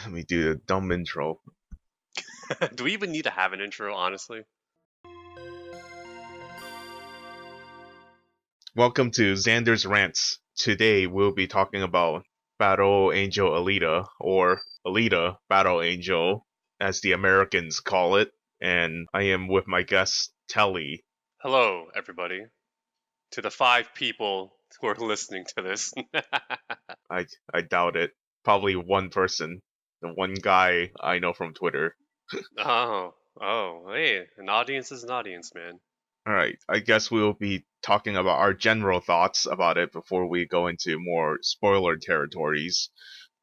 Let me do the dumb intro. Do we even need to have an intro, honestly? Welcome to Xander's Rants. Today we'll be talking about Battle Angel Alita, or Alita Battle Angel, as the Americans call it. And I am with my guest, Telly. Hello, everybody. To the 5 people who are listening to this. I doubt it. Probably one person. The one guy I know from Twitter. Hey, an audience is an audience, man. Alright, I guess we'll be talking about our general thoughts about it before we go into more spoiler territories.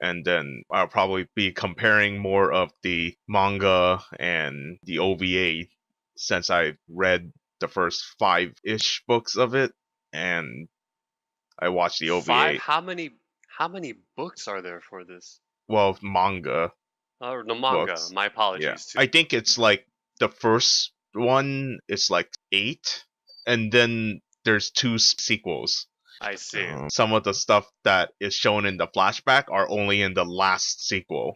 And then I'll probably be comparing more of the manga and the OVA since I read the first 5-ish books of it and I watched the 5? OVA. How many books are there for this? Well, manga The manga. books. My Yeah. apologies, too. I think it's like the first one is like 8, and then there's 2 sequels. I see. Some of the stuff that is shown in the flashback are only in the last sequel.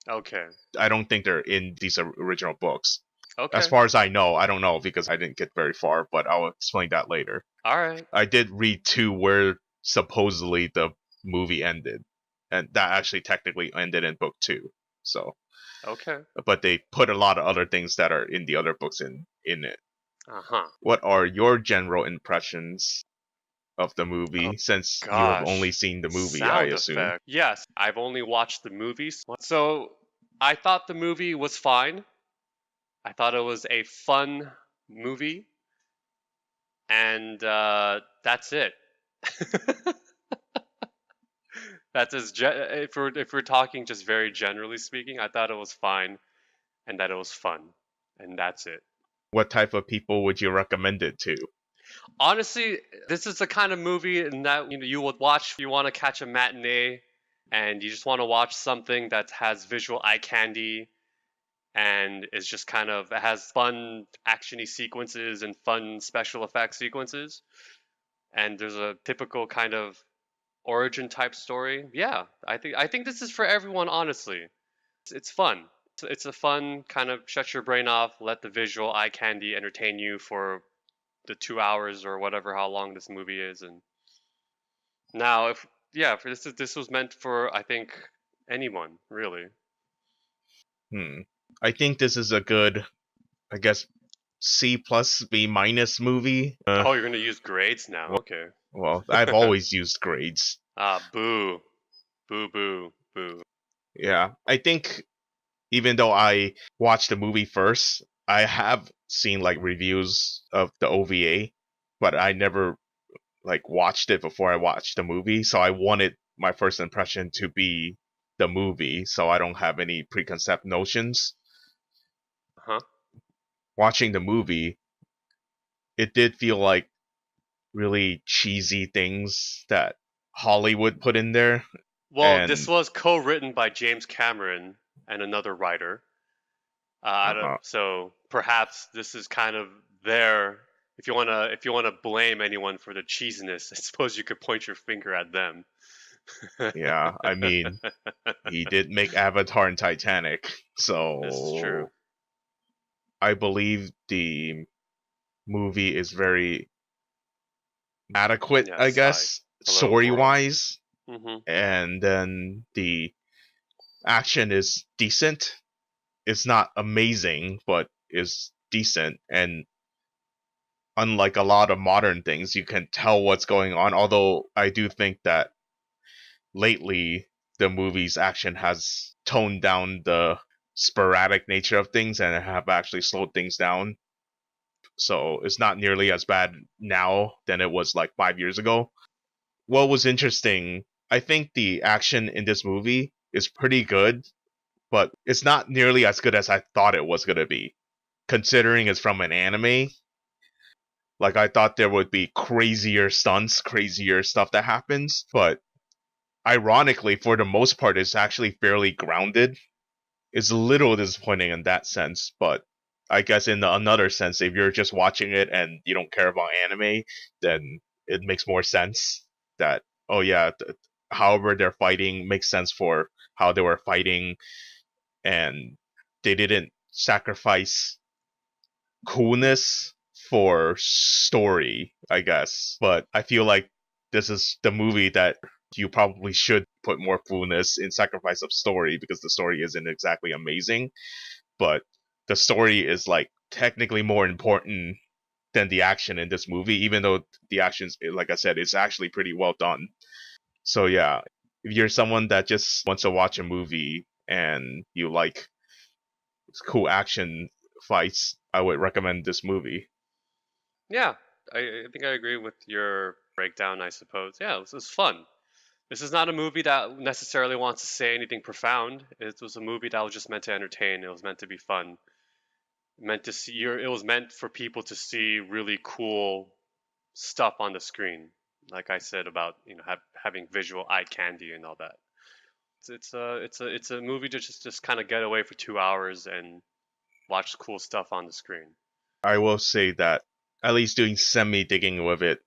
Okay. I don't think they're in these original books. As Okay. far as I know, I don't know because I didn't get very far, but I'll explain that later. Alright. I did read 2 where supposedly the movie ended, and that actually technically ended in book 2. So, Okay. but they put a lot of other things that are in the other books in it. Uh-huh. What are your general impressions of the Oh, movie since you have only gosh. seen the movie, I Sound assume? effect. Yes, I've only watched the movies. So, I thought the movie was fine. I thought it was a fun movie, and that's it. That's if we're talking just very generally speaking, I thought it was fine and that it was fun, and that's it. What type of people would you recommend it to? Honestly, this is the kind of movie that you would watch if you want to catch a matinee, and you just want to watch something that has visual eye candy and is just kind of it has fun actiony sequences and fun special effects sequences, and there's a typical kind of origin type story. Yeah, I think this is for everyone. Honestly, it's fun. It's a fun kind of shut your brain off, let the visual eye candy entertain you for the 2 hours or whatever how long this movie is. And now, if yeah, for this was meant for I think anyone really. Hmm. I think this is a good, I guess, C plus B minus movie. Oh, you're gonna use grades now. Well, Okay. well, I've always used grades. Boo, boo, boo, boo. Yeah, I think even though I watched the movie first, I have seen like reviews of the OVA, but I never like watched it before I watched the movie. So I wanted my first impression to be the movie, so I don't have any preconceived notions. Huh? Watching the movie, it did feel like really cheesy things that Hollywood put in there. Well, this And was co-written by James Cameron and another writer. uh, So perhaps this is kind of their. If you wanna blame anyone for the cheesiness, I suppose you could point your finger at them. yeah, I mean, he did make Avatar and Titanic, This is true. so I believe the movie is very adequate, I Yes, hi. guess, Hello, story world. wise, Mm-hmm. and then the action is decent. It's not amazing, but is decent, and unlike a lot of modern things, you can tell what's going on. Although I do think that lately the movie's action has toned down the sporadic nature of things and have actually slowed things down. So it's not nearly as bad now than it was like 5 years ago. What was interesting, I think the action in this movie is pretty good, but it's not nearly as good as I thought it was going to be. Considering it's from an anime, like I thought there would be crazier stunts, crazier stuff that happens, but ironically, for the most part, it's actually fairly grounded. It's a little disappointing in that sense, but I guess in another sense, if you're just watching it and you don't care about anime, then it makes more sense that, oh yeah, however they're fighting makes sense for how they were fighting, and they didn't sacrifice coolness for story, I guess. But I feel like this is the movie that you probably should put more coolness in sacrifice of story, because the story isn't exactly amazing, but the story is like technically more important than the action in this movie, even though the actions, like I said, is actually pretty well done. So yeah, if you're someone that just wants to watch a movie and you like cool action fights, I would recommend this movie. Yeah, I think I agree with your breakdown. I suppose. Yeah, this is fun. This is not a movie that necessarily wants to say anything profound. It was a movie that was just meant to entertain. It was meant to be fun. Meant to see. It was meant for people to see really cool stuff on the screen. Like I said about having visual eye candy and all that. It's a movie to just kind of get away for 2 hours and watch cool stuff on the screen. I will say that, at least doing semi digging with it,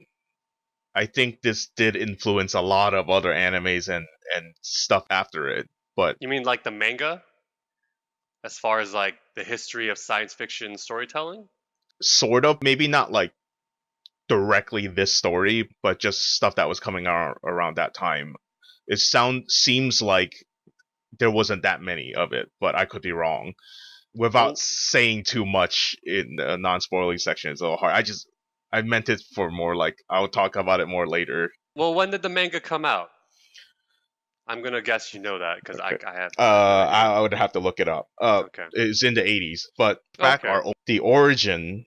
I think this did influence a lot of other animes and stuff after it. But You mean like the manga, as far as like the history of science fiction storytelling? sort of, maybe not like directly this story, but just stuff that was coming out around that time. Seems like there wasn't that many of it, but I could be wrong. Without Well, saying too much in the non-spoiling section, it's a little hard. I meant it for more like I'll talk about it more later. well, when did the manga come out? I'm gonna guess you know that because Okay. I have no idea. I would have to look it up. Okay. It's in the 80s, but back Okay. the origin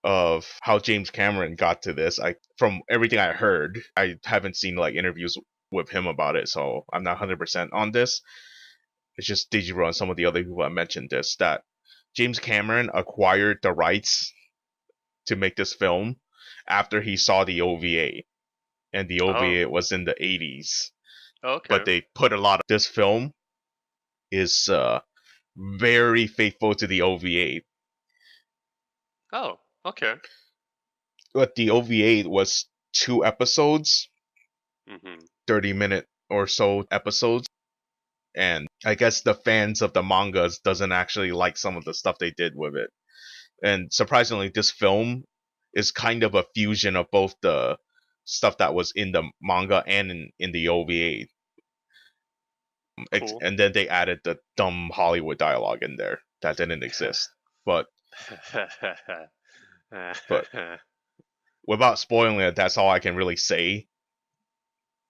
of how James Cameron got to this. From everything I heard, I haven't seen like interviews with him about it, so I'm not 100% on this. It's just Digibro and some of the other people that mentioned this, that James Cameron acquired the rights to make this film after he saw the OVA, and the Oh. OVA was in the 80s. But Okay. they put a lot of this film is very faithful to the OVA. Oh. Okay. But the OVA was 2 episodes, Mhm. 30-minute or so episodes, and I guess the fans of the mangas doesn't actually like some of the stuff they did with it. And surprisingly, this film is kind of a fusion of both the stuff that was in the manga and in the OVA. Cool. And then they added the dumb Hollywood dialogue in there that didn't exist. But but without spoiling it, that's all I can really say.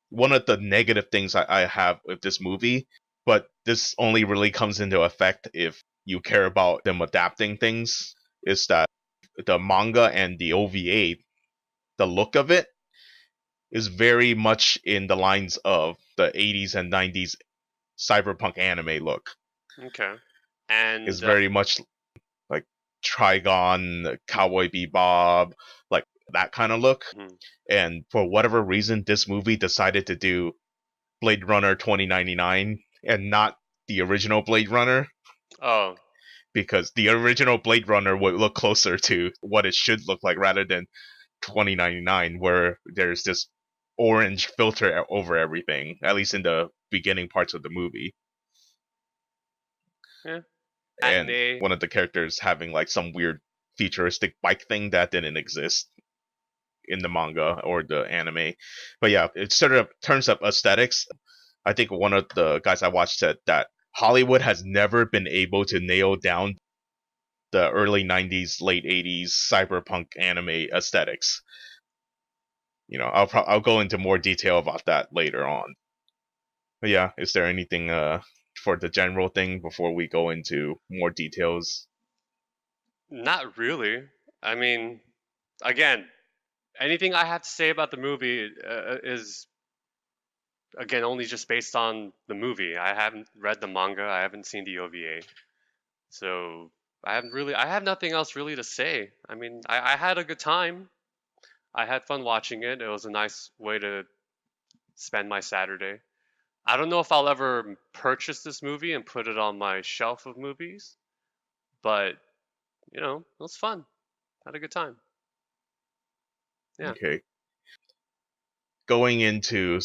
One of the negative things I have with this movie, but this only really comes into effect if you care about them adapting things, is that the manga and the OVA, the look of it is very much in the lines of the 80s and 90s cyberpunk anime look. Okay. It's And very much like Trigon, Cowboy Bebop, like that kind of look. mhm. And for whatever reason, this movie decided to do Blade Runner 2099 and not the original Blade Runner, Oh. because the original Blade Runner would look closer to what it should look like rather than 2099, where there's this orange filter over everything, at least in the beginning parts of the movie. Yeah. And Matinee. one of the characters having like some weird futuristic bike thing that didn't exist in the manga or the anime. But yeah, it sort of turns up aesthetics. I think one of the guys I watched said that Hollywood has never been able to nail down the early 90s, late 80s cyberpunk anime aesthetics. I'll go into more detail about that later on. But yeah, is there anything for the general thing before we go into more details? Not really. I mean, again, anything I have to say about the movie is again only just based on the movie. I haven't read the manga. I haven't seen the OVA. So I have nothing else really to say. I mean, I had a good time. I had fun watching it. It was a nice way to spend my Saturday. I don't know if I'll ever purchase this movie and put it on my shelf of movies, but it was fun. Had a good time. Yeah. Okay. Going into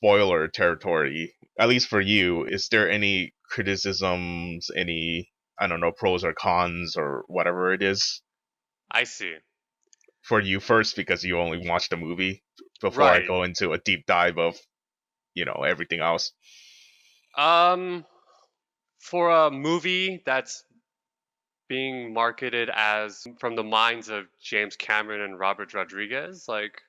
spoiler territory, at least for you, is there any criticisms, any, I don't know, pros or cons or whatever it is I see. for you first because you only watched the movie before I Right. go into a deep dive of, everything else? Um, for a movie that's being marketed as from the minds of James Cameron and Robert Rodriguez, like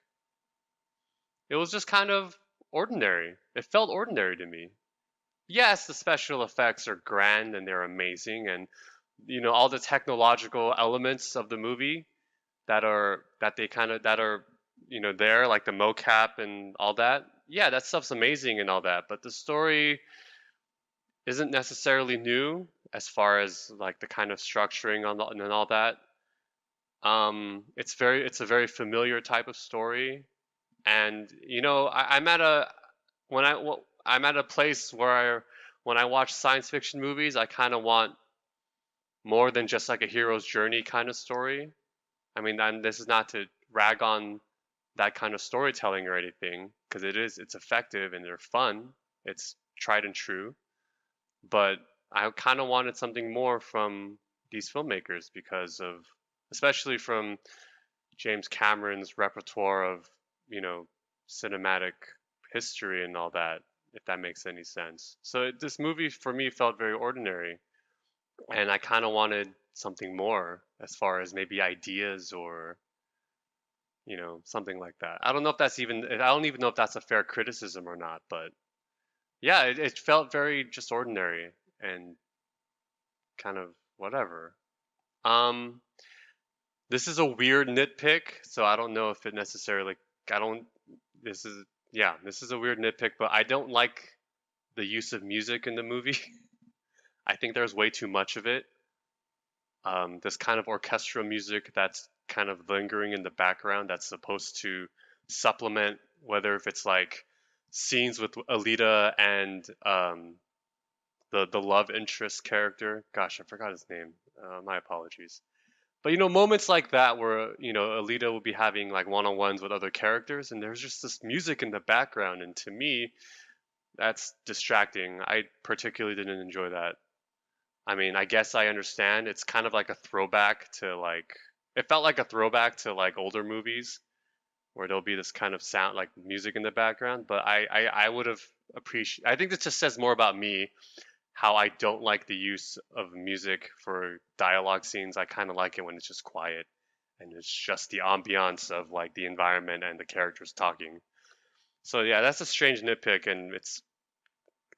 it was just kind of ordinary. It felt ordinary to me. Yes, the special effects are grand and they're amazing, and all the technological elements of the movie that they kind of that are there, like the mocap and all that. Yeah, that stuff's amazing and all that, but the story isn't necessarily new as far as like the kind of structuring and all that. It's a very familiar type of story, and I'm at a when I well, I'm at a place where when I watch science fiction movies, I kind of want more than just like a hero's journey kind of story. I mean, this is not to rag on that kind of storytelling or anything, because it's effective and they're fun. It's tried and true, but I kind of wanted something more from these filmmakers because of, especially from James Cameron's repertoire of, you know, cinematic history and all that, if that makes any sense. So this movie for me felt very ordinary, and I kind of wanted something more as far as maybe ideas or, something like that. I don't even know if that's a fair criticism or not, but yeah, it felt very just ordinary and kind of whatever. Um, this is a weird nitpick, so I don't know if it necessarily. I don't. This is yeah. This is a weird nitpick, but I don't like the use of music in the movie. I think there's way too much of it. This kind of orchestral music that's kind of lingering in the background that's supposed to supplement whether if it's like scenes with Alita and the love interest character. Gosh, I forgot his name. My apologies. But moments like that where Alita will be having like one-on-ones with other characters, and there's just this music in the background, and to me, that's distracting. I particularly didn't enjoy that. I mean, I guess I understand. It's kind of like a throwback to like it felt like a throwback to like older movies where there'll be this kind of sound like music in the background. But I would have appreciated. I think this just says more about me how I don't like the use of music for dialogue scenes. I kind of like it when it's just quiet and it's just the ambiance of like the environment and the characters talking. So yeah, that's a strange nitpick and it's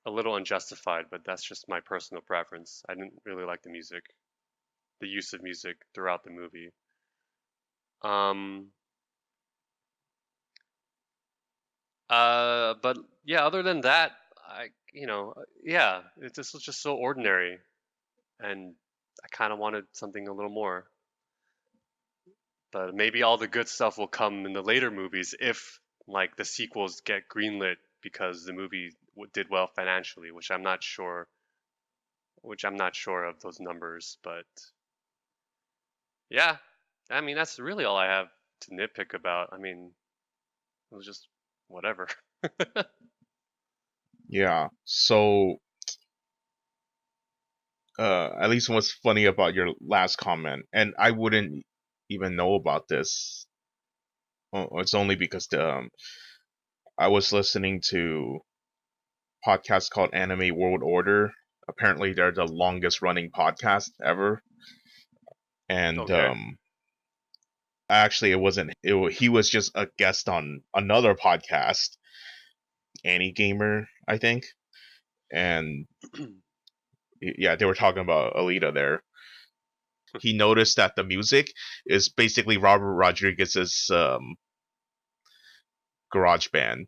a little unjustified, but that's just my personal preference. I didn't really like the music, the use of music throughout the movie. Um, but yeah, other than that, yeah, this was just so ordinary, and I kind of wanted something a little more. But maybe all the good stuff will come in the later movies if like the sequels get greenlit because the movie did well financially, which I'm not sure of those numbers, but yeah, I mean that's really all I have to nitpick about. I mean, it was just whatever. Yeah. So, at least what's funny about your last comment, and I wouldn't even know about this. Well, it's only because I was listening to a podcast called Anime World Order. Apparently, they're the longest running podcast ever, and Okay. actually, it wasn't. He was just a guest on another podcast, Any Gamer, I think, and yeah, they were talking about Alita there. He noticed that the music is basically Robert Rodriguez's garage band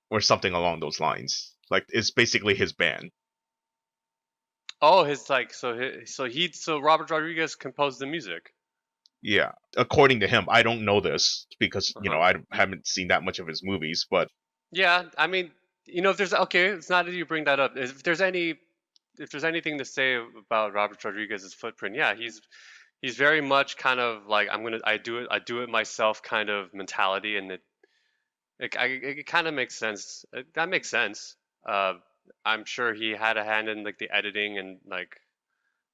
or something along those lines. Like it's basically his band. Oh, his like so Robert Rodriguez composed the music. Yeah, according to him, I don't know this because Uh huh. I haven't seen that much of his movies, but Yeah, I mean, if there's okay, it's not that you bring that up. If there's anything to say about Robert Rodriguez's footprint, yeah, he's very much kind of like I do it myself kind of mentality, and it kind of makes sense. That makes sense. Uh, I'm sure he had a hand in like the editing and like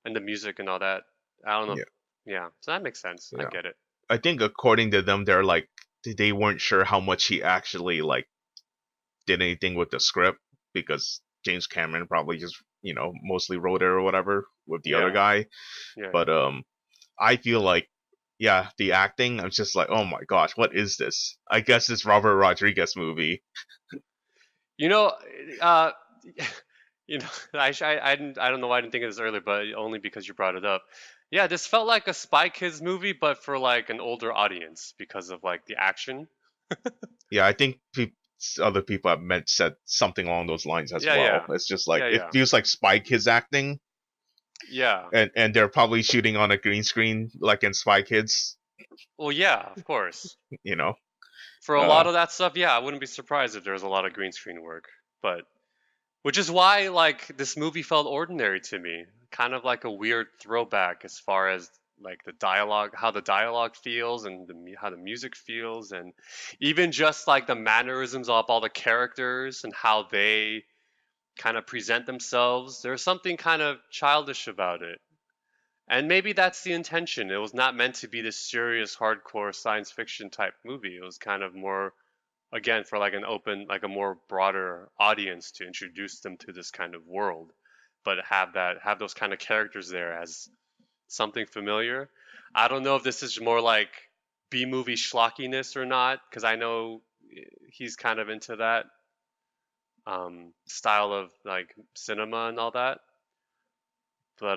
and the music and all that. I don't know. Yeah, Yeah, so that makes sense. I yeah. get it. I think according to them, they're like they weren't sure how much he actually like did anything with the script because James Cameron probably just mostly wrote it or whatever with the other Yeah, guy. yeah, But yeah. I feel like yeah, the acting. I'm just like, oh my gosh, what is this? I guess it's Robert Rodriguez movie. You know, uh, you know, I don't know why I didn't think of this earlier, but only because you brought it up. Yeah, this felt like a Spy Kids movie, but for like an older audience because of like the action. Yeah, I think other people I've met said something along those lines as Yeah, well. yeah, It's just like yeah, it yeah, feels like Spy Kids acting, yeah. and they're probably shooting on a green screen like in Spy Kids. Well, yeah, of course. You know, For a uh, lot of that stuff, yeah, I wouldn't be surprised if there was a lot of green screen work. But which is why like this movie felt ordinary to me, kind of like a weird throwback as far as like the dialogue, how the dialogue feels, and how the music feels, and even just like the mannerisms of all the characters and how they kind of present themselves. There's something kind of childish about it. And maybe that's the intention. It was not meant to be this serious, hardcore science fiction type movie. It was kind of more, again, for like an open, like a more broader audience to introduce them to this kind of world, but have those kind of characters there as something familiar. I don't know if this is more like B movie schlockiness or not, because I know he's kind of into that style of like cinema and all that. But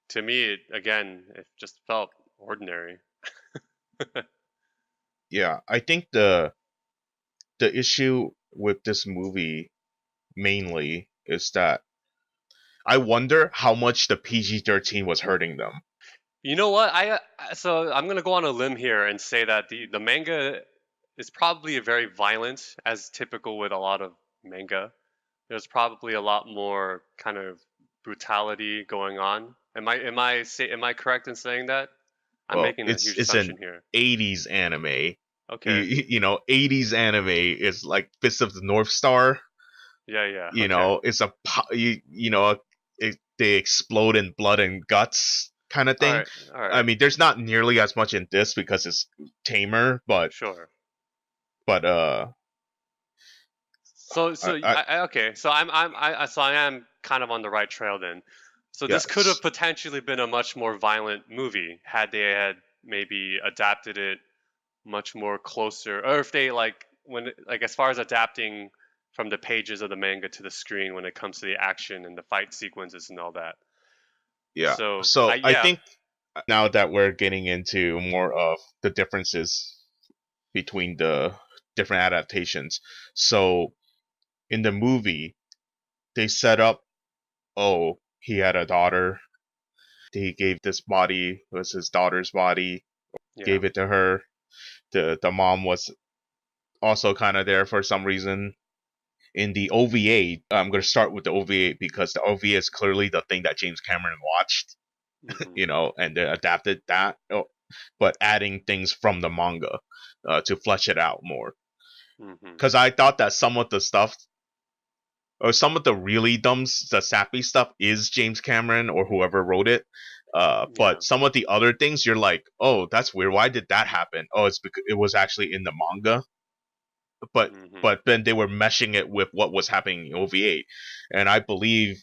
to me, again, it just felt ordinary. yeah, I think the issue with this movie mainly is that I wonder how much the PG-13 was hurting them. You know what? So I'm gonna go on a limb here and say that the manga is probably very violent, as typical with a lot of manga. There's probably a lot more kind of brutality going on. Am I correct in saying that? I'm Well, making a it's huge it's an assumption here. 80s anime. Okay. 80s anime is like Fist of the North Star. Yeah, yeah. Okay. It's they explode in blood and guts kind of All thing. right. All I right. mean, there's not nearly as much in this because it's tamer, Sure. but I Okay. So I am kind of on the right trail then. So this could have yes, potentially been a much more violent movie had they had maybe adapted it much more closer, or if they like as far as adapting from the pages of the manga to the screen when it comes to the action and the fight sequences and all that. yeah. So I So I yeah think now that we're getting into more of the differences between the different adaptations, so in the movie they set up, oh, he had a daughter. He gave this body, was his daughter's body, yeah gave it to her. The mom was also kind of there for some reason. In the OVA, I'm going to start with the OVA because the OVA is clearly the thing that James Cameron watched, mhm and they adapted that, but adding things from the manga to flesh it out more. mhm Because I thought that some of the stuff, or some of the really dumb, the sappy stuff, is James Cameron or whoever wrote it. yeah But some of the other things, you're like, oh, that's weird. Why did that happen? Oh, it's because it was actually in the manga. But mhm but then they were meshing it with what was happening in OVA, and I believe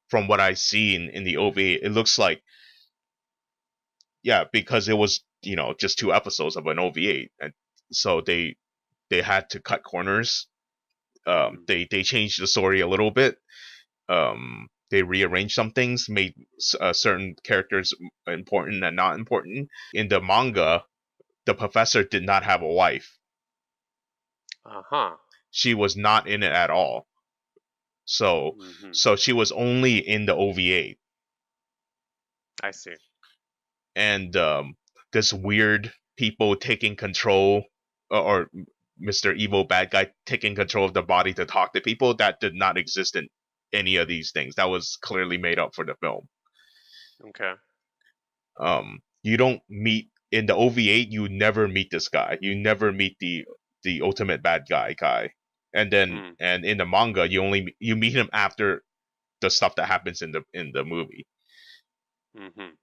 from what I see in the OVA, it looks like yeah, because it was just 2 episodes of an OVA, and so they had to cut corners. mhm They changed the story a little bit. They rearranged some things, made certain characters important and not important. In the manga, the professor did not have a wife. uh-huh She was not in it at all. So mhm so she was only in the OVA, I see. and this weird people taking control, or Mr. Evil bad guy taking control of the body to talk to people, that did not exist in any of these things. That was clearly made up for the film. Okay. You don't meet in the OVA. You never meet this guy. You never meet the the ultimate bad guy. Mm, And in the manga, you meet him after the stuff that happens in the movie, mm-hmm.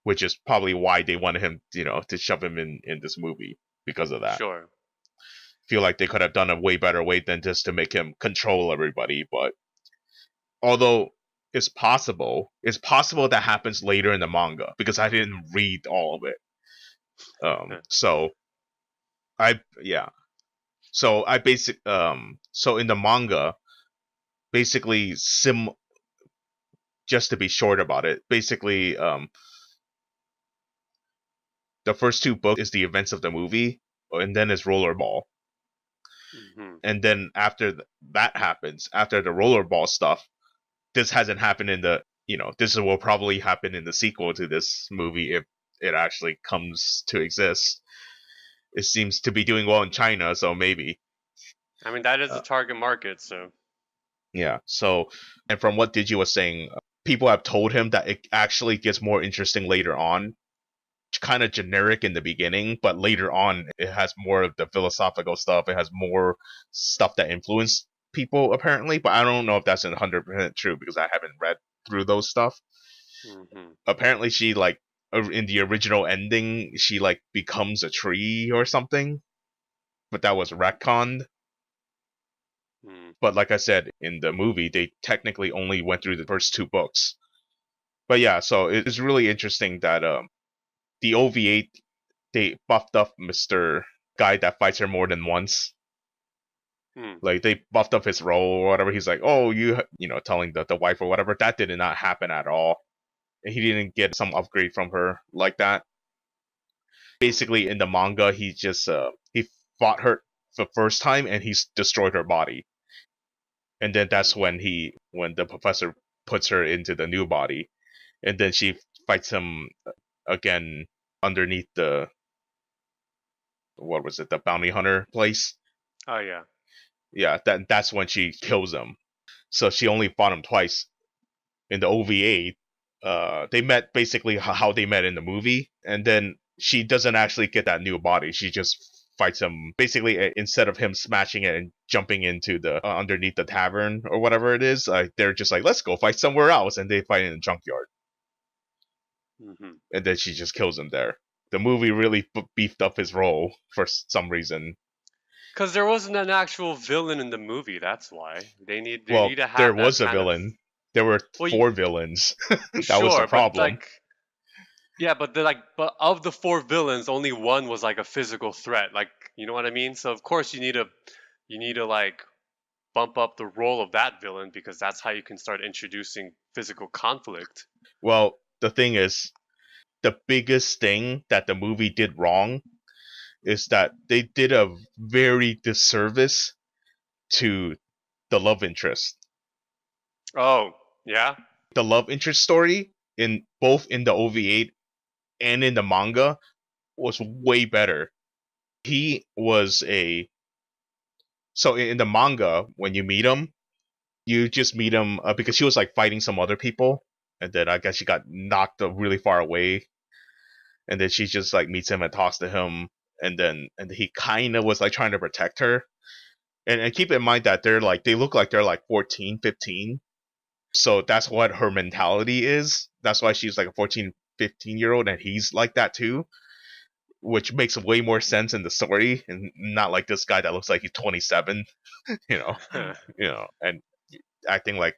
which is probably why they wanted him, to shove him in this movie because of that. Sure. Feel like they could have done a way better way than just to make him control everybody. But although it's possible that happens later in the manga because I didn't read all of it. So yeah. So so in the manga, basically just to be short about it, basically the first two books is the events of the movie, and then it's Rollerball, Mm-hmm. and then after that happens, after the Rollerball stuff, this hasn't happened in the this will probably happen in the sequel to this movie if it actually comes to exist. It seems to be doing well in China, so maybe. I mean, that is the Uh, target market, so. yeah. So, and from what Digi was saying, people have told him that it actually gets more interesting later on. Kind of generic in the beginning, but later on it has more of the philosophical stuff. It has more stuff that influenced people apparently, but I don't know if that's 100% true because I haven't read through those stuff. Mm-hmm. Apparently, she like in the original ending, she like becomes a tree or something, but that was retconned. Mm. But like I said, in the movie, they technically only went through the first two books. But yeah, so it's really interesting that the OVA they buffed up Mr. Guy that fights her more than once. Mm. Like they buffed up his role or whatever. He's like, oh, telling the wife or whatever. That did not happen at all. He didn't get some upgrade from her like that. Mm. Basically, in the manga, he just he fought her the first time and he's destroyed her body. And then that's Mm. when the professor puts her into the new body, and then she fights him again underneath the what was it, the bounty hunter place. Oh yeah. Yeah, that's when she kills him. So she only fought him twice in the OVA. They met basically how they met in the movie, and then she doesn't actually get that new body. She just fights him basically instead of him smashing it and jumping into the underneath the tavern or whatever it is. They're just like, let's go fight somewhere else, and they fight in the junkyard, Mm-hmm. and then she just kills him there. The movie really beefed up his role for some reason. Because there wasn't an actual villain in the movie. That's why they Well, need to there have that was a kind of. villain. There were Well, four villains. That was the sure, but problem. like, yeah, but but of the four villains, only one was like a physical threat. Like, you know what I mean? So of course you need to like bump up the role of that villain because that's how you can start introducing physical conflict. Well, the thing is, the biggest thing that the movie did wrong is that they did a very disservice to the love interest. Oh, yeah. The love interest story in both in the OVA and in the manga was way better. He was a so in the manga when you meet him, you just meet him because she was like fighting some other people, and then I guess she got knocked really far away, and then she just like meets him and talks to him, and he kind of was like trying to protect her. And keep in mind that they look like they're like 14, 15. So that's what her mentality is. That's why she's like a 14, 15 year old and he's like that too, which makes way more sense in the story and not like this guy that looks like he's 27, you know, and acting like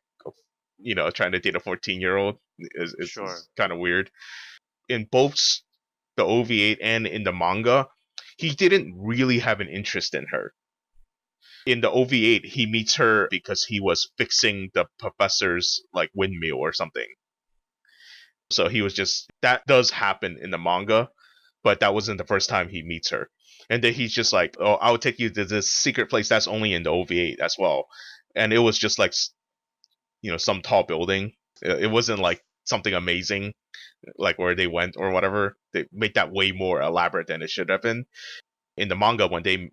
trying to date a 14-year-old Sure. is kind of weird. In both the OVA and in the manga, he didn't really have an interest in her. In the OV8, he meets her because he was fixing the professor's like windmill or something. So he was just that does happen in the manga, but that wasn't the first time he meets her. And then he's just like, "Oh, I'll take you to this secret place that's only in the OV8 as well." And it was just like some tall building. It wasn't like something amazing like where they went or whatever. They make that way more elaborate than it should have been. In the manga, when they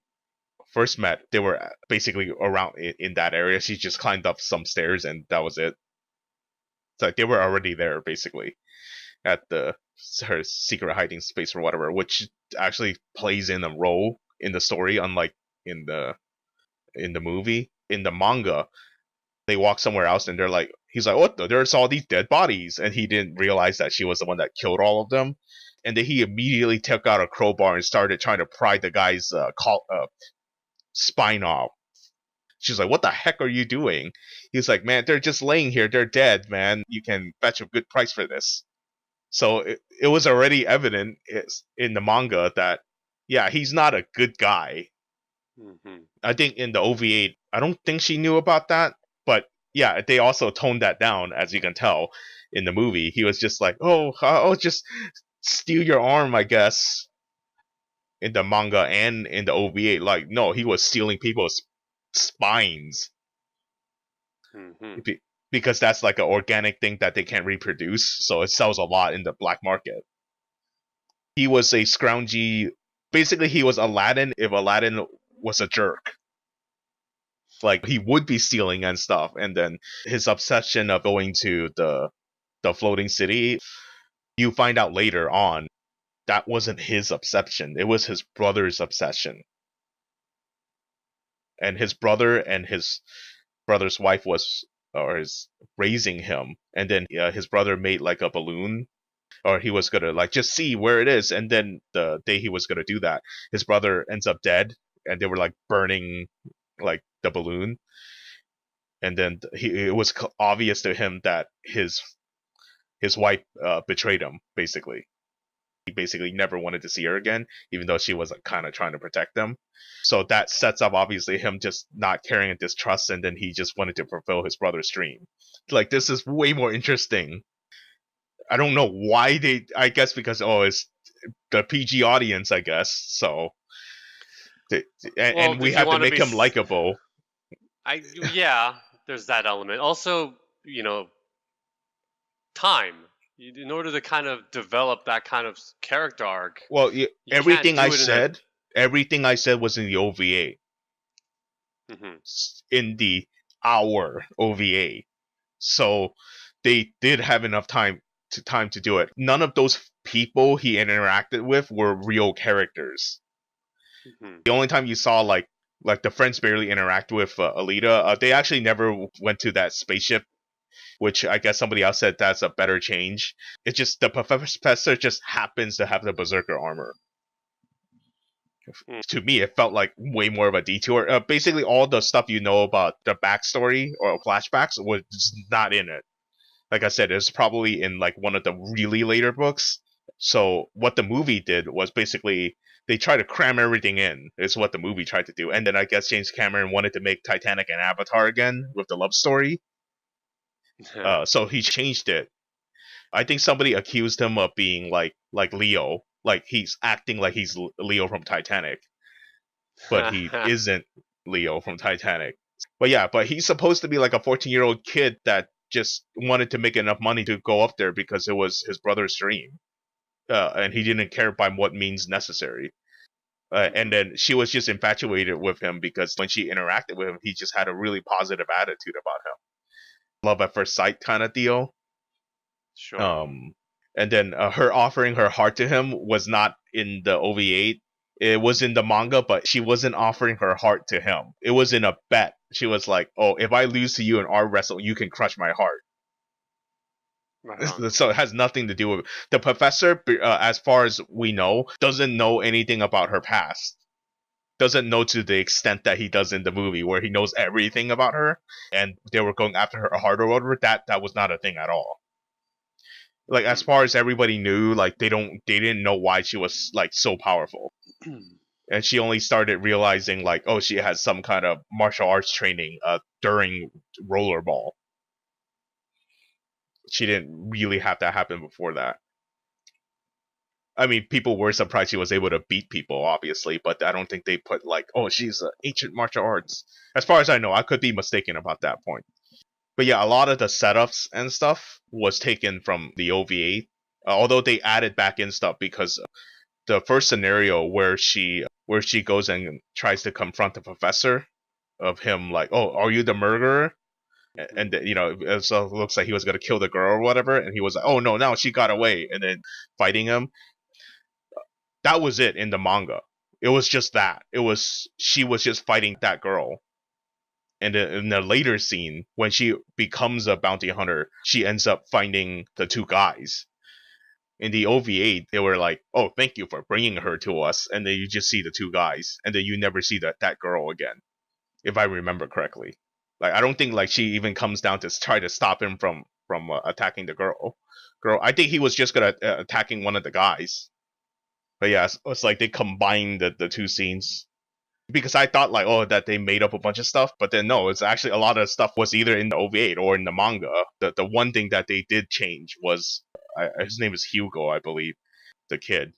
first met, they were basically around in that area. She just climbed up some stairs and that was it. It's like they were already there basically at the her secret hiding space or whatever, which actually plays in a role in the story, unlike in the movie. In the manga, they walk somewhere else and they're like, he's like, what? There's all these dead bodies, and he didn't realize that she was the one that killed all of them. And then he immediately took out a crowbar and started trying to pry the guy's spine off. She's like, what the heck are you doing? He's like, man, they're just laying here. They're dead, man. You can fetch a good price for this. So it was already evident in the manga that, yeah, he's not a good guy. Mm-hmm. I think in the OVA, I don't think she knew about that. But yeah, they also toned that down, as you can tell in the movie. He was just like, oh, just steal your arm, I guess. In the manga and in the OVA, like, no, he was stealing people's spines. Mm-hmm. Because that's like an organic thing that they can't reproduce, so it sells a lot in the black market. He was a scroungy. Basically, he was Aladdin if Aladdin was a jerk. Like, he would be stealing and stuff, and then his obsession of going to the floating city, you find out later on that wasn't his obsession. It was his brother's obsession. And his brother's wife is raising him, and then his brother made like a balloon, or he was gonna like just see where it is, and then the day he was gonna do that, his brother ends up dead, and they were like burning like the balloon, and then it was obvious to him that his wife betrayed him. Basically, he basically never wanted to see her again, even though she was like, kind of trying to protect them. So that sets up obviously him just not caring and distrust, and then he just wanted to fulfill his brother's dream. Like, this is way more interesting. I don't know why they. I guess because it's the PG audience, I guess. So, Well, and we did you have to want to make be? him likable. Yeah, there's that element. Also, time. In order to kind of develop that kind of character arc, Well, you can't do it in a. everything I said was in the OVA, Mm-hmm. in the hour OVA. So they did have enough time to do it. None of those people he interacted with were real characters. Mm-hmm. The only time you saw like the friends barely interact with Alita, they actually never went to that spaceship, which I guess somebody else said that's a better change. It's just the professor just happens to have the berserker armor. Mm. To me, it felt like way more of a detour. Basically, all the stuff you know about the backstory or flashbacks was not in it. Like I said, it's probably in like one of the really later books. So what the movie did was basically they tried to cram everything in. Is what the movie tried to do. And then I guess James Cameron wanted to make Titanic and Avatar again with the love story. So he changed it. I think somebody accused him of being like Leo, like he's acting like he's Leo from Titanic, but he isn't Leo from Titanic. But yeah, but he's supposed to be like a 14-year-old kid that just wanted to make enough money to go up there because it was his brother's dream, and he didn't care by what means necessary. And then she was just infatuated with him because when she interacted with him, he just had a really positive attitude about him. Love at first sight kind of deal. Sure. And then her offering her heart to him was not in the OVA. It was in the manga, but she wasn't offering her heart to him. It was in a bet. She was like, "Oh, if I lose to you in our wrestle, you can crush my heart." Right on. So it has nothing to do with the professor. As far as we know, doesn't know anything about her past. Doesn't know to the extent that he does in the movie, where he knows everything about her, and they were going after her heart or whatever. That was not a thing at all. Like, as far as everybody knew, like they didn't know why she was like so powerful. And she only started realizing like, oh, she has some kind of martial arts training during rollerball. She didn't really have that happen before that. I mean, people were surprised she was able to beat people, obviously, but I don't think they put like, oh, she's ancient martial arts. As far as I know, I could be mistaken about that point. But yeah, a lot of the setups and stuff was taken from the OVA, although they added back in stuff because the first scenario where she goes and tries to confront the professor of him like, oh, are you the murderer? And so it looks like he was gonna kill the girl or whatever, and he was like, oh no, now she got away, and then fighting him. That was it in the manga. It was just that. She was just fighting that girl. And in the later scene, when she becomes a bounty hunter, she ends up finding the two guys. In the OVA, they were like, "Oh, thank you for bringing her to us," and then you just see the two guys, and then you never see that girl again, if I remember correctly. Like, I don't think like she even comes down to try to stop him from attacking the girl. I think he was just gonna attacking one of the guys. But yeah, it's like they combined the two scenes because I thought like, oh, that they made up a bunch of stuff, but then no, it's actually a lot of stuff was either in the OVA or in the manga. The one thing that they did change was his name is Hugo, I believe, the kid,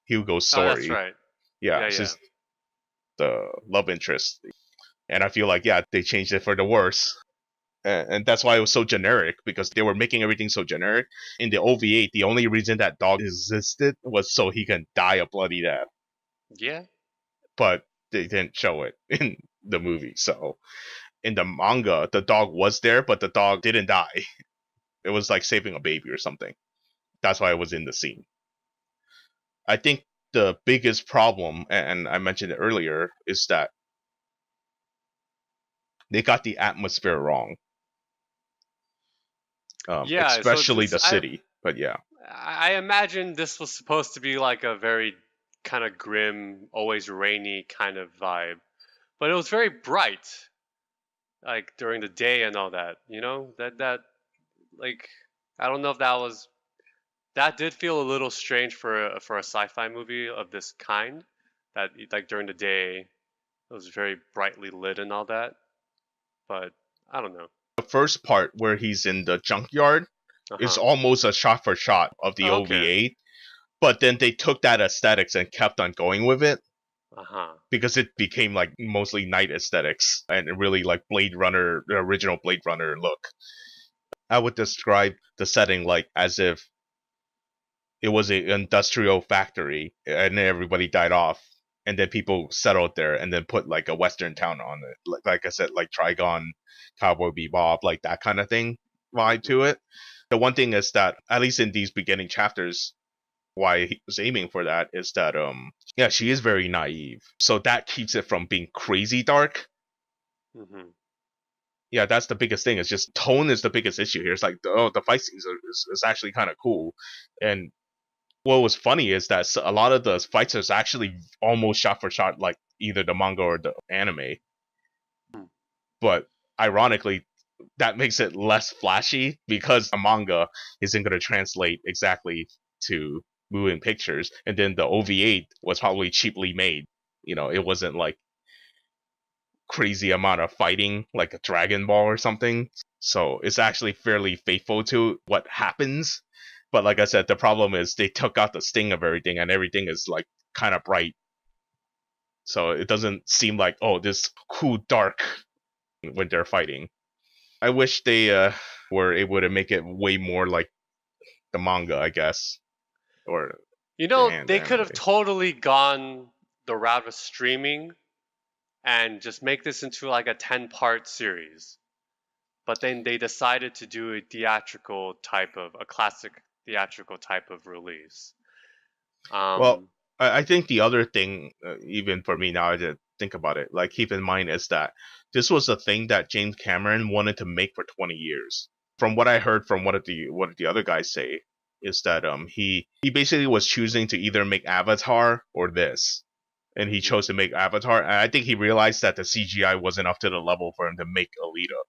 Hugo's Oh, that's story. right. Yeah, Yeah, it's yeah. just the love interest, and I feel like yeah, they changed it for the worse. And that's why it was so generic because they were making everything so generic. In the OVA, the only reason that dog existed was so he can die a bloody death, Yeah. but they didn't show it in the movie. So in the manga, the dog was there, but the dog didn't die. It was like saving a baby or something. That's why it was in the scene. I think the biggest problem, and I mentioned it earlier, is that they got the atmosphere wrong, Yeah, so especially this the city. But yeah, I imagine this was supposed to be like a very kind of grim, always rainy kind of vibe. But it was very bright, like during the day and all that. You know, that like I don't know if that did feel a little strange for a sci-fi movie of this kind. That like during the day it was very brightly lit and all that. But I don't know. the first part where he's in the junkyard Uh is huh. almost a shot for shot of the Oh, okay. OVA, but then they took that aesthetics and kept on going with it Uh huh. because it became like mostly night aesthetics and really like Blade Runner, the original Blade Runner look. I would describe the setting like as if it was an industrial factory and everybody died off and then people settled there and then put like a western town on it, like I said, like Trigon, Cowboy Bebop, like that kind of thing vibe Hmm. to it. The one thing is that at least in these beginning chapters, why he was aiming for that is that yeah, she is very naive, so that keeps it from being crazy dark. Hmm. Yeah, that's the biggest thing. It's just tone is the biggest issue here. It's like, oh, the fight scenes is actually kind of cool. And what was funny is that a lot of the fights is actually almost shot for shot like either the manga or the anime. But ironically, that makes it less flashy because the manga isn't going to translate exactly to moving pictures, and then the OVA was probably cheaply made. You know, it wasn't like crazy amount of fighting like a Dragon Ball or something. So it's actually fairly faithful to what happens. But like I said, the problem is they took out the sting of everything, and everything is like kind of bright. So it doesn't seem like, oh, this cool dark when they're fighting. I wish they were able to make it way more like the manga, I guess, or You the, know, the they could anime. have totally gone the route of streaming and just make this into like a 10-part series. But then they decided to do a classic theatrical type of release. Well, Um, I think the other thing, even for me now, to think about it, like keep in mind is that this was a thing that James Cameron wanted to make for 20 years. From what I heard from what the other guys say, is that he basically was choosing to either make Avatar or this, and he mhm, chose to make Avatar. And I think he realized that the CGI wasn't up to the level for him to make Alita,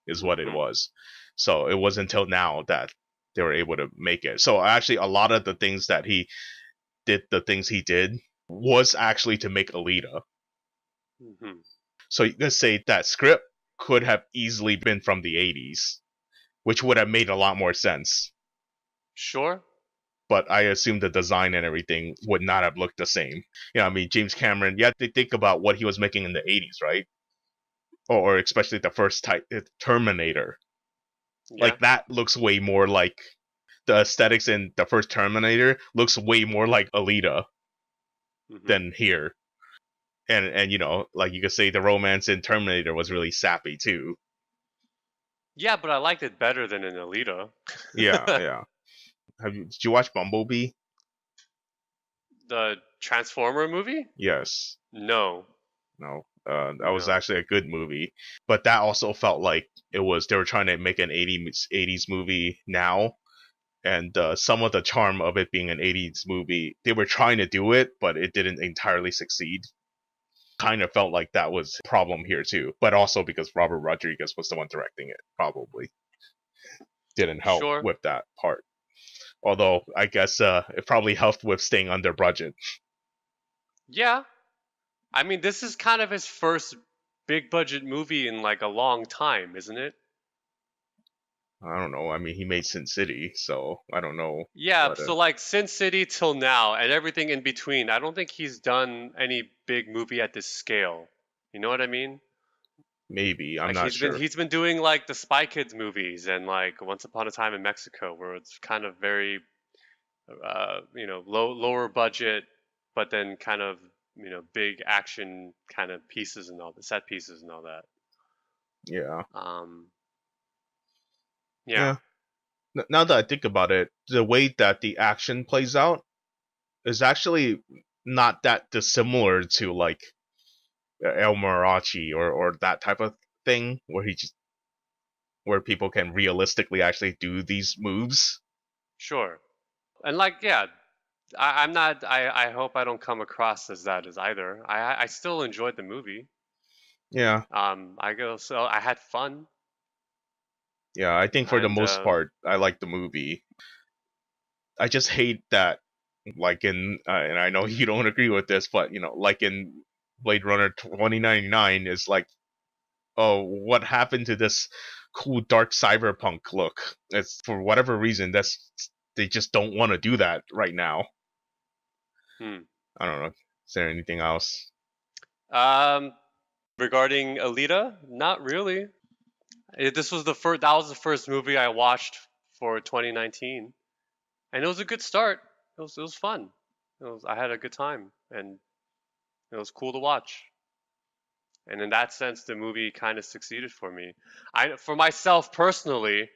is what it mhm, was. So it wasn't until now that they were able to make it. So actually, a lot of the things that he did the things he did was actually to make Alita. mhm. So you could say that script could have easily been from the 80s, which would have made a lot more sense. Sure. But I assume the design and everything would not have looked the same. I mean, James Cameron, you have to think about what he was making in the 80s, right? Or especially the first type, Terminator. Yeah. Like, that looks way more like the aesthetics in the first Terminator looks way more like Alita Mhm. than here. And like you could say the romance in Terminator was really sappy too. Yeah, but I liked it better than in Alita. Yeah, yeah. Did you watch Bumblebee? The Transformer movie? Yes. No, No. That was no. actually a good movie, but that also felt like they were trying to make an 80s movie now, and some of the charm of it being an 80s movie, they were trying to do it, but it didn't entirely succeed. Kind of felt like that was a problem here too, but also because Robert Rodriguez was the one directing it, probably didn't help Sure. with that part. Although I guess it probably helped with staying under budget. Yeah. I mean, this is kind of his first big budget movie in like a long time, isn't it? I don't know. I mean, he made Sin City, so I don't know, Yeah, but so like Sin City till now and everything in between, I don't think he's done any big movie at this scale. You know what I mean? maybe I'm Like not sure. he's been doing like the Spy Kids movies and like Once Upon a Time in Mexico, where it's kind of very lower budget, but then kind of big action kind of pieces and all the set pieces and all that. Yeah, Um, yeah, yeah. Now that I think about it, the way that the action plays out is actually not that dissimilar to like El Mariachi or that type of thing, where people can realistically actually do these moves. sure. And like yeah, I'm not. I hope I don't come across as that as either. I still enjoyed the movie. Yeah, I go so I had fun yeah. I think for the and most part, I like the movie. I just hate that, like and I know you don't agree with this, but like in Blade Runner 2099, is like, oh, what happened to this cool dark cyberpunk look? It's for whatever reason they just don't want to do that right now. hmm. I don't know. Is there anything else? Um, regarding Alita, not really. This was the first. That was the first movie I watched for 2019, and it was a good start. It was fun. I had a good time, and it was cool to watch. And in that sense, the movie kind of succeeded for me. For myself personally,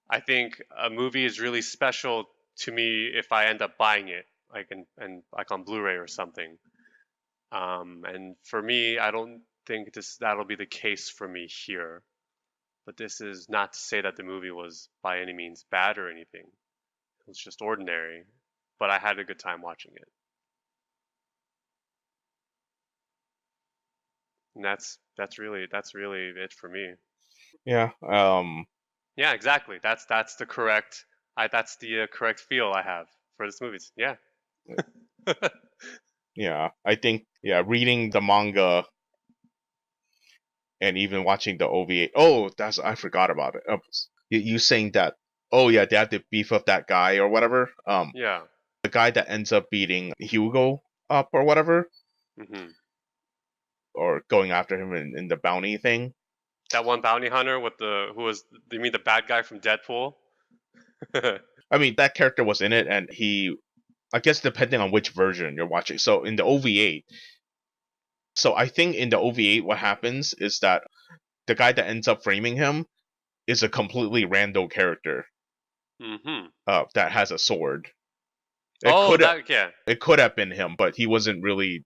I think a movie is really special to me if I end up buying it, like and like on Blu-ray or something. And for me, I don't think that'll be the case for me here. But this is not to say that the movie was by any means bad or anything. It was just ordinary, but I had a good time watching it. And that's really it for me. Yeah. Yeah, exactly. That's the correct that's the correct feel I have for this movie. Yeah. Yeah. I think reading the manga and even watching the OVA. Oh, that's I forgot about it. You saying that? Oh yeah, they had to beef up that guy or whatever. Yeah. The guy that ends up beating Hugo up or whatever, Mhm. or going after him in the bounty thing. That one bounty hunter with the who was you mean the bad guy from Deadpool? I mean, that character was in it, and I guess depending on which version you're watching. So in the OVA, so I think in the OVA, what happens is that the guy that ends up framing him is a completely rando character Mhm. that has a sword. It Oh, could that yeah. it could have been him, but he wasn't really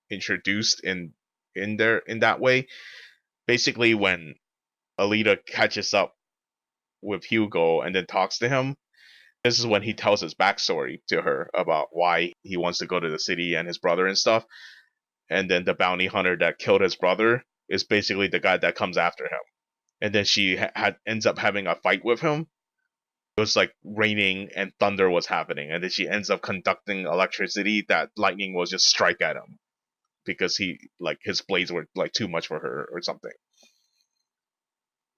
introduced in that way. Basically, when Alita catches up with Hugo and then talks to him, this is when he tells his backstory to her about why he wants to go to the city and his brother and stuff. And then the bounty hunter that killed his brother is basically the guy that comes after him. And then she ends up having a fight with him. It was like raining and thunder was happening, and then she ends up conducting electricity that lightning will just strike at him because his blades were like too much for her or something.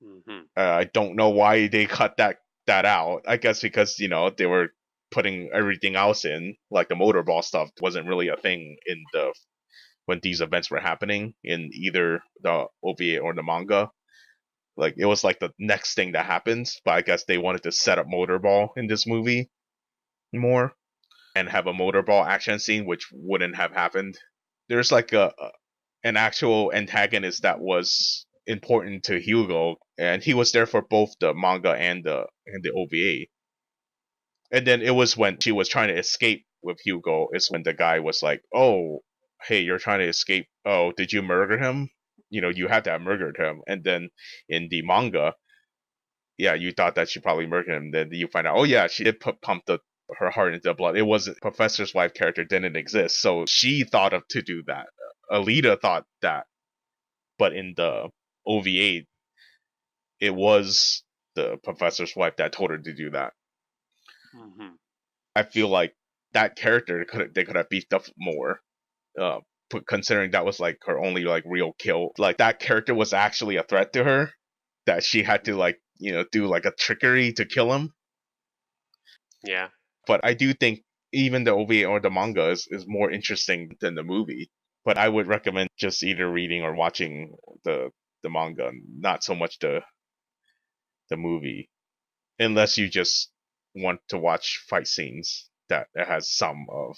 Mhm. I don't know why they cut that out. I guess because they were putting everything else in, like the motorball stuff wasn't really a thing in the when these events were happening in either the OVA or the manga. Like it was like the next thing that happens, but I guess they wanted to set up motorball in this movie more and have a motorball action scene, which wouldn't have happened. There's like an actual antagonist that was important to Hugo, and he was there for both the manga and the OVA. And then it was when she was trying to escape with Hugo is when the guy was like, "Oh, hey, you're trying to escape. Oh, did you murder him? You know, you had to have murdered him." And then in the manga, yeah, you thought that she probably murdered him. Then you find out, oh yeah, she did pump her heart into the blood. It wasn't Professor's wife character didn't exist, so she thought of to do that. Alita thought that, but in the OVA, it was the Professor's wife that told her to do that. Hmm. I feel like that character they could have beefed up more. Considering that was like her only like real kill, like that character was actually a threat to her, that she had to like do like a trickery to kill him. Yeah. But I do think even the OVA or the manga is more interesting than the movie. But I would recommend just either reading or watching the manga, not so much the movie, unless you just want to watch fight scenes that it has some of.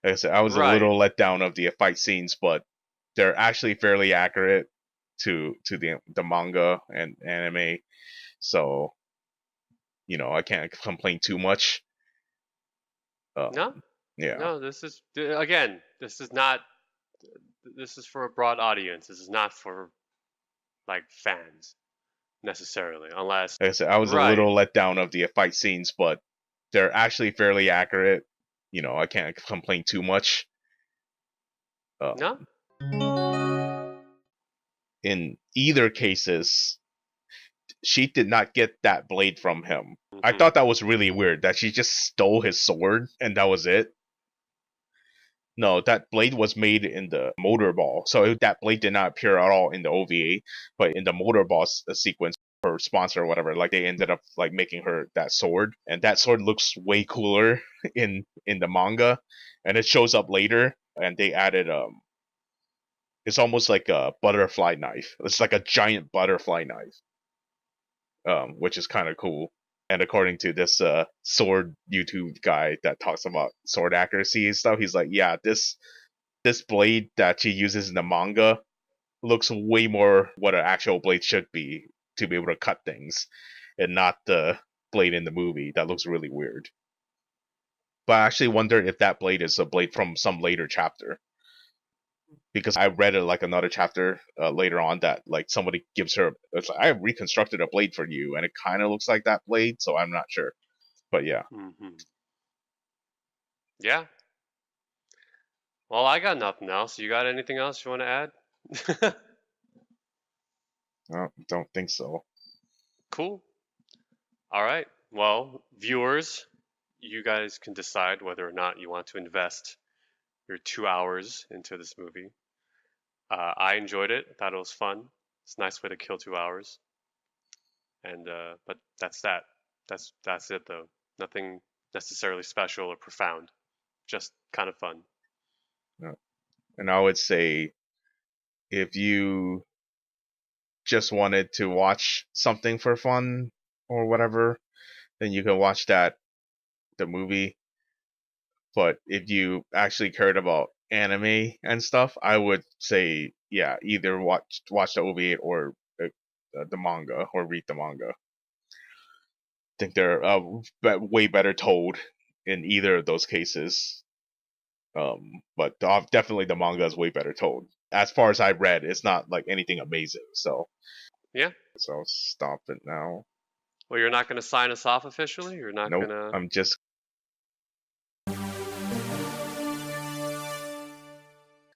Like I said, I was a Right. little let down of the fight scenes, but they're actually fairly accurate to the manga and anime. So I can't complain too much. No, Um, yeah, no. This is again. This is not. This is for a broad audience. This is not for like fans necessarily, unless. like I said, I was a Right. little let down of the fight scenes, but they're actually fairly accurate. I can't complain too much. No. Um, in either cases, she did not get that blade from him. I Hmm. thought that was really weird that she just stole his sword and that was it. No, that blade was made in the motor ball. So that blade did not appear at all in the OVA, but in the motor ball sequence, her sponsor or whatever, like they ended up like making her that sword, and that sword looks way cooler in the manga, and it shows up later, and they added it's almost like a butterfly knife. It's like a giant butterfly knife, which is kind of cool. And according to this sword YouTube guy that talks about sword accuracy and stuff, he's like, yeah, this blade that she uses in the manga looks way more what an actual blade should be to be able to cut things, and not the blade in the movie that looks really weird. But I actually wonder if that blade is a blade from some later chapter, because I read it like another chapter later on that like somebody gives her, it's like, I reconstructed a blade for you, and it kind of looks like that blade, so I'm not sure. But yeah, Hmm. Yeah. Well, I got nothing else. You got anything else you want to add? I don't think so. Cool. All right. Well, viewers, you guys can decide whether or not you want to invest your 2 hours into this movie. I enjoyed it. I thought it was fun. It's a nice way to kill 2 hours. And but that's that. That's it though. Nothing necessarily special or profound. Just kind of fun. Yeah. And I would say if you just wanted to watch something for fun or whatever, then you can watch the movie. But if you actually cared about anime and stuff, I would say yeah, either watch the OVA or the manga, or read the manga. I think they're way better told in either of those cases. But definitely the manga is way better told. As far as I read, it's not like anything amazing. Yeah. So I'll stop it now. Well, you're not going to sign us off officially? You're not going Nope, to. I'm just.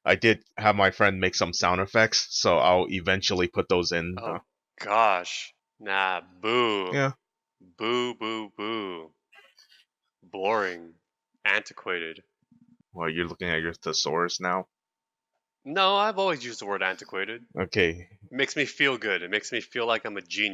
I did have my friend make some sound effects, so I'll eventually put those in. Oh, gosh. Nah, boo. Yeah. Boo, boo, boo. Boring. Antiquated. Well, you're looking at your thesaurus now. No, I've always used the word antiquated. Okay. It makes me feel good. It makes me feel like I'm a genius.